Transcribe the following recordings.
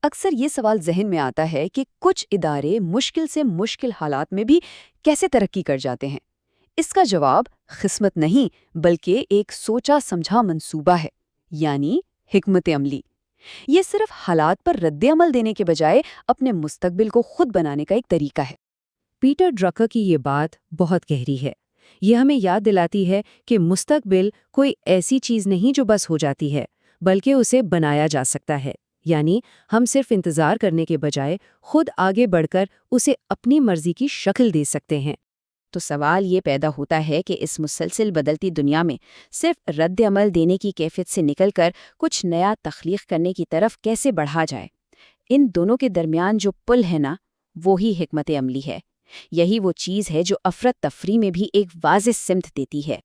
اکثر یہ سوال ذہن میں آتا ہے کہ کچھ ادارے مشکل سے مشکل حالات میں بھی کیسے ترقی کر جاتے ہیں۔ اس کا جواب قسمت نہیں بلکہ ایک سوچا سمجھا منصوبہ ہے، یعنی حکمت عملی۔ یہ صرف حالات پر رد عمل دینے کے بجائے اپنے مستقبل کو خود بنانے کا ایک طریقہ ہے۔ پیٹر ڈرکر کی یہ بات بہت گہری ہے۔ یہ ہمیں یاد دلاتی ہے کہ مستقبل کوئی ایسی چیز نہیں جو بس ہو جاتی ہے، بلکہ اسے بنایا جا سکتا ہے۔ یعنی ہم صرف انتظار کرنے کے بجائے خود آگے بڑھ کر اسے اپنی مرضی کی شکل دے سکتے ہیں۔ تو سوال یہ پیدا ہوتا ہے کہ اس مسلسل بدلتی دنیا میں صرف رد عمل دینے کی کیفیت سے نکل کر کچھ نیا تخلیق کرنے کی طرف کیسے بڑھا جائے؟ ان دونوں کے درمیان جو پل ہے نا، وہی حکمت عملی ہے۔ یہی وہ چیز ہے جو افراتفری میں بھی ایک واضح سمت دیتی ہے۔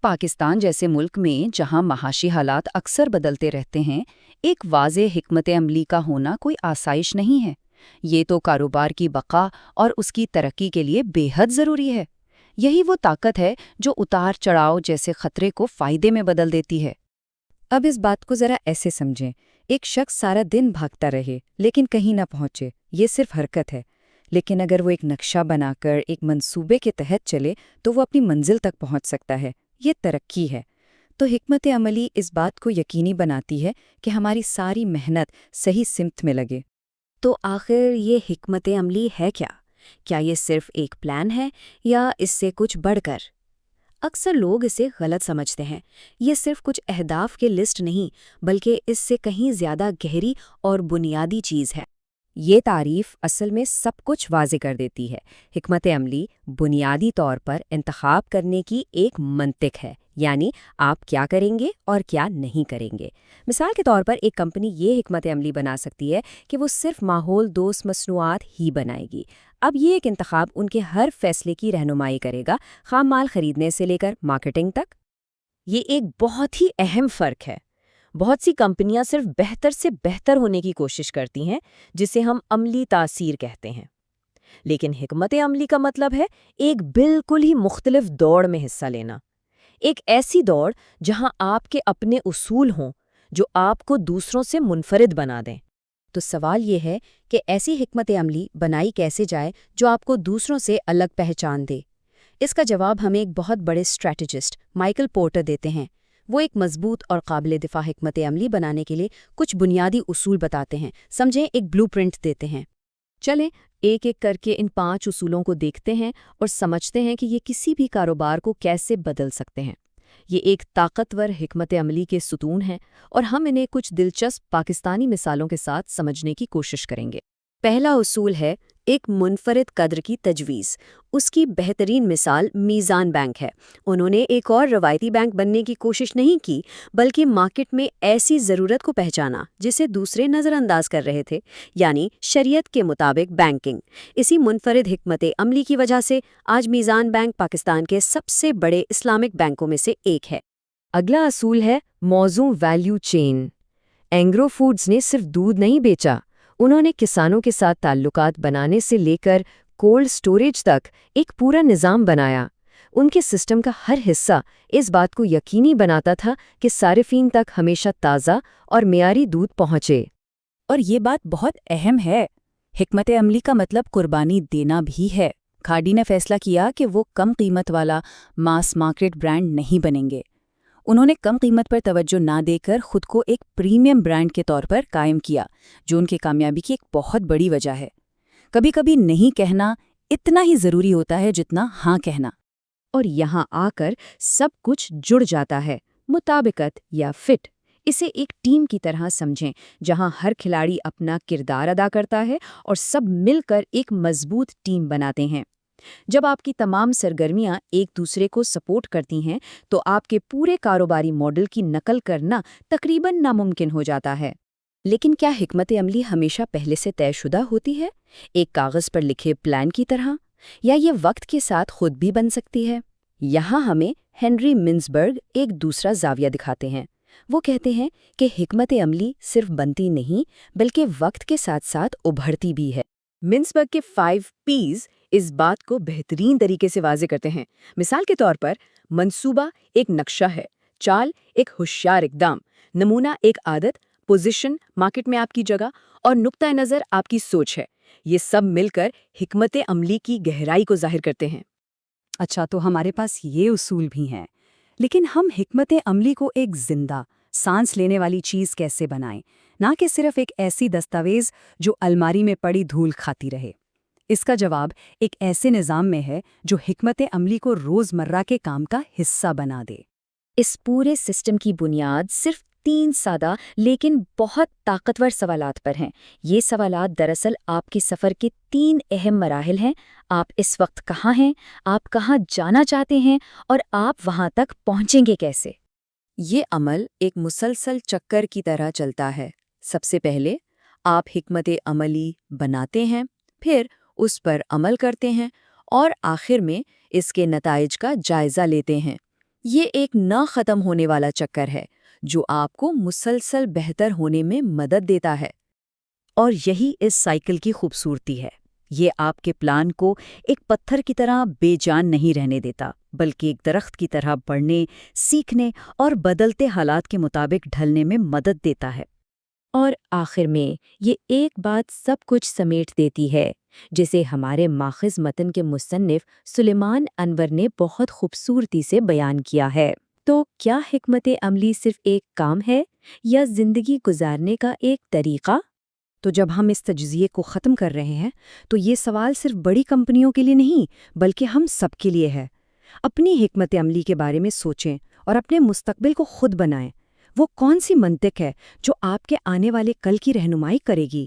پاکستان جیسے ملک میں جہاں معاشی حالات اکثر بدلتے رہتے ہیں، ایک واضح حکمت عملی کا ہونا کوئی آسائش نہیں ہے۔ یہ تو کاروبار کی بقا اور اس کی ترقی کے لیے بے حد ضروری ہے۔ یہی وہ طاقت ہے جو اتار چڑھاؤ جیسے خطرے کو فائدے میں بدل دیتی ہے۔ اب اس بات کو ذرا ایسے سمجھیں، ایک شخص سارا دن بھاگتا رہے لیکن کہیں نہ پہنچے، یہ صرف حرکت ہے۔ لیکن اگر وہ ایک نقشہ بنا کر ایک منصوبے کے تحت چلے تو وہ اپنی منزل تک پہنچ سکتا ہے۔ یہ ترقی ہے۔ تو حکمت عملی اس بات کو یقینی بناتی ہے کہ ہماری ساری محنت صحیح سمت میں لگے۔ تو آخر یہ حکمت عملی ہے کیا؟ کیا یہ صرف ایک پلان ہے یا اس سے کچھ بڑھ کر؟ اکثر لوگ اسے غلط سمجھتے ہیں۔ یہ صرف کچھ اہداف کی لسٹ نہیں بلکہ اس سے کہیں زیادہ گہری اور بنیادی چیز ہے۔ یہ تعریف اصل میں سب کچھ واضح کر دیتی ہے۔ حکمت عملی بنیادی طور پر انتخاب کرنے کی ایک منطق ہے، یعنی آپ کیا کریں گے اور کیا نہیں کریں گے۔ مثال کے طور پر ایک کمپنی یہ حکمت عملی بنا سکتی ہے کہ وہ صرف ماحول دوست مصنوعات ہی بنائے گی۔ اب یہ ایک انتخاب ان کے ہر فیصلے کی رہنمائی کرے گا، خام مال خریدنے سے لے کر مارکیٹنگ تک۔ یہ ایک بہت ہی اہم فرق ہے۔ بہت سی کمپنیاں صرف بہتر سے بہتر ہونے کی کوشش کرتی ہیں، جسے ہم عملی تاثیر کہتے ہیں۔ لیکن حکمت عملی کا مطلب ہے ایک بالکل ہی مختلف دوڑ میں حصہ لینا۔ ایک ایسی دوڑ جہاں آپ کے اپنے اصول ہوں جو آپ کو دوسروں سے منفرد بنا دیں۔ تو سوال یہ ہے کہ ایسی حکمت عملی بنائی کیسے جائے جو آپ کو دوسروں سے الگ پہچان دے؟ اس کا جواب ہمیں ایک بہت بڑے اسٹریٹجسٹ مائیکل پورٹر دیتے ہیں۔ وہ ایک مضبوط اور قابل دفاع حکمت عملی بنانے کے لیے کچھ بنیادی اصول بتاتے ہیں، سمجھیں ایک بلو پرنٹ دیتے ہیں۔ چلیں ایک ایک کر کے ان 5 اصولوں کو دیکھتے ہیں اور سمجھتے ہیں کہ یہ کسی بھی کاروبار کو کیسے بدل سکتے ہیں۔ یہ ایک طاقتور حکمت عملی کے ستون ہیں اور ہم انہیں کچھ دلچسپ پاکستانی مثالوں کے ساتھ سمجھنے کی کوشش کریں گے۔ پہلا اصول ہے ایک منفرد قدر کی تجویز۔ اس کی بہترین مثال میزان بینک ہے۔ انہوں نے ایک اور روایتی بینک بننے کی کوشش نہیں کی بلکہ مارکیٹ میں ایسی ضرورت کو پہچانا جسے دوسرے نظر انداز کر رہے تھے، یعنی شریعت کے مطابق بینکنگ۔ اسی منفرد حکمت عملی کی وجہ سے آج میزان بینک پاکستان کے سب سے بڑے اسلامک بینکوں میں سے ایک ہے۔ اگلا اصول ہے موزوں ویلیو چین۔ اینگرو فوڈز نے صرف دودھ نہیں بیچا، انہوں نے کسانوں کے ساتھ تعلقات بنانے سے لے کر کولڈ سٹوریج تک ایک پورا نظام بنایا۔ ان کے سسٹم کا ہر حصہ اس بات کو یقینی بناتا تھا کہ صارفین تک ہمیشہ تازہ اور معیاری دودھ پہنچے۔ اور یہ بات بہت اہم ہے۔ حکمت عملی کا مطلب قربانی دینا بھی ہے۔ کھاڈی نے فیصلہ کیا کہ وہ کم قیمت والا ماس مارکیٹ برانڈ نہیں بنیں گے۔ انہوں نے کم قیمت پر توجہ نہ دے کر خود کو ایک پریمیم برانڈ کے طور پر قائم کیا، جو ان کی کامیابی کی ایک بہت بڑی وجہ ہے۔ کبھی کبھی نہیں کہنا اتنا ہی ضروری ہوتا ہے جتنا ہاں کہنا۔ اور یہاں آ کر سب کچھ جڑ جاتا ہے، مطابقت یا فٹ۔ اسے ایک ٹیم کی طرح سمجھیں جہاں ہر کھلاڑی اپنا کردار ادا کرتا ہے اور سب مل کر ایک مضبوط ٹیم بناتے ہیں۔ جب آپ کی تمام سرگرمیاں ایک دوسرے کو سپورٹ کرتی ہیں تو آپ کے پورے کاروباری ماڈل کی نقل کرنا تقریباً ناممکن ہو جاتا ہے۔ لیکن کیا حکمت عملی ہمیشہ پہلے سے طے شدہ ہوتی ہے، ایک کاغذ پر لکھے پلان کی طرح، یا یہ وقت کے ساتھ خود بھی بن سکتی ہے؟ یہاں ہمیں ہنری منسبرگ ایک دوسرا زاویہ دکھاتے ہیں۔ وہ کہتے ہیں کہ حکمت عملی صرف بنتی نہیں بلکہ وقت کے ساتھ ساتھ ابھرتی بھی ہے۔ منسبرگ کے 5 P's اس بات کو بہترین طریقے سے واضح کرتے ہیں۔ مثال کے طور پر منصوبہ ایک نقشہ ہے، چال ایک ہوشیار اقدام، نمونہ ایک عادت، پوزیشن، مارکیٹ میں آپ کی جگہ اور نقطۂ نظر آپ کی سوچ ہے، یہ سب مل کر حکمت عملی کی گہرائی کو ظاہر کرتے ہیں۔ اچھا، تو ہمارے پاس یہ اصول بھی ہیں، لیکن ہم حکمت عملی کو ایک زندہ، سانس لینے والی چیز کیسے بنائیں، نہ کہ صرف ایک ایسی دستاویز جو الماری میں پڑی دھول کھاتی رہے؟ اس کا جواب ایک ایسے نظام میں ہے جو حکمت عملی کو روزمرہ کے کام کا حصہ بنا دے۔ اس پورے سسٹم کی بنیاد صرف 3 سادہ لیکن بہت طاقتور سوالات پر ہیں۔ یہ سوالات دراصل آپ کے سفر کے 3 اہم مراحل ہیں۔ آپ اس وقت کہاں ہیں، آپ کہاں جانا چاہتے ہیں، اور آپ وہاں تک پہنچیں گے کیسے؟ یہ عمل ایک مسلسل چکر کی طرح چلتا ہے۔ سب سے پہلے آپ حکمت عملی بناتے ہیں، پھر اس پر عمل کرتے ہیں اور آخر میں اس کے نتائج کا جائزہ لیتے ہیں۔ یہ ایک نہ ختم ہونے والا چکر ہے جو آپ کو مسلسل بہتر ہونے میں مدد دیتا ہے۔ اور یہی اس سائیکل کی خوبصورتی ہے، یہ آپ کے پلان کو ایک پتھر کی طرح بے جان نہیں رہنے دیتا، بلکہ ایک درخت کی طرح بڑھنے، سیکھنے اور بدلتے حالات کے مطابق ڈھلنے میں مدد دیتا ہے۔ اور آخر میں یہ ایک بات سب کچھ سمیٹ دیتی ہے، جسے ہمارے ماخذ متن کے مصنف سلیمان انور نے بہت خوبصورتی سے بیان کیا ہے۔ تو کیا حکمت عملی صرف ایک کام ہے یا زندگی گزارنے کا ایک طریقہ؟ تو جب ہم اس تجزیے کو ختم کر رہے ہیں تو یہ سوال صرف بڑی کمپنیوں کے لیے نہیں بلکہ ہم سب کے لیے ہے۔ اپنی حکمت عملی کے بارے میں سوچیں اور اپنے مستقبل کو خود بنائیں۔ وہ کون سی منطق ہے جو آپ کے آنے والے کل کی رہنمائی کرے گی؟